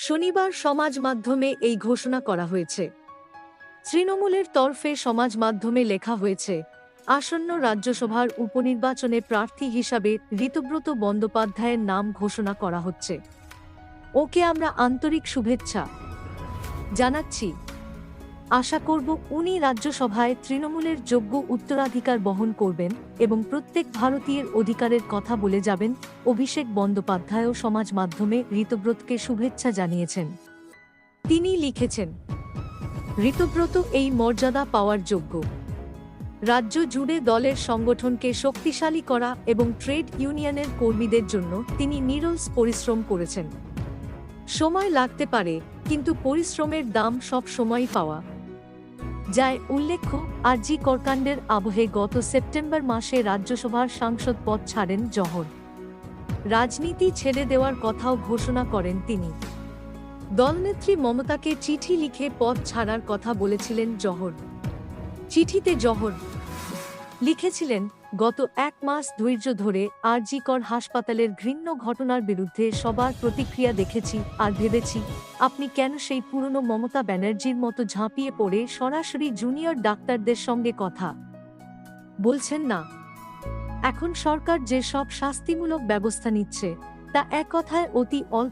শনিবার সমাজ মাধ্যমে এই ঘোষণা করা হয়েছে। তৃণমূলের তরফে সমাজ মাধ্যমে লেখা হয়েছে, আসন্ন রাজ্যসভার উপনির্বাচনে প্রার্থী হিসাবে ঋতব্রত বন্দ্যোপাধ্যায়ের নাম ঘোষণা করা হচ্ছে। ওকে আমরা আন্তরিক শুভেচ্ছা জানাচ্ছি। আশা করব উনি রাজ্যসভায় তৃণমূলের যোগ্য উত্তরাধিকার বহন করবেন এবং প্রত্যেক ভারতীয়ের অধিকারের কথা বলে যাবেন। অভিষেক বন্দ্যোপাধ্যায়ও সমাজ মাধ্যমে ঋতব্রতকে শুভেচ্ছা জানিয়েছেন। তিনি লিখেছেন, ঋতব্রত এই মর্যাদা পাওয়ার যোগ্য। রাজ্য জুড়ে দলের সংগঠনকে শক্তিশালী করা এবং ট্রেড ইউনিয়নের কর্মীদের জন্য তিনি নিরলস পরিশ্রম করেছেন। সময় লাগতে পারে, কিন্তু পরিশ্রমের দাম সব সময়ই পাওয়া যায়। উল্লেখ্য, আরজি করকাণ্ডের আবহে গত সেপ্টেম্বর মাসে রাজ্যসভার সাংসদ পদ ছাড়েন জহর। রাজনীতি ছেড়ে দেওয়ার কথাও ঘোষণা করেন তিনি। দলনেত্রী মমতাকে চিঠি লিখে পদ ছাড়ার কথা বলেছিলেন জহর। চিঠিতে জহর লিখেছিলেন, গত 1 মাস ধৈর্য ধরে আরজি কর হাসপাতালের ঘৃণ্য ঘটনার বিরুদ্ধে সবার প্রতিক্রিয়া দেখেছি আর ভেবেছি, আপনি কেন সেই পুরনো মমতা ব্যানার্জির মতো ঝাঁপিয়ে পড়ে সরাসরি জুনিয়র ডাক্তারদের সঙ্গে কথা বলছেন না। এখন সরকার যে সব শাস্তিমূলক ব্যবস্থা নিচ্ছে তা এক কথায় অতি অল্প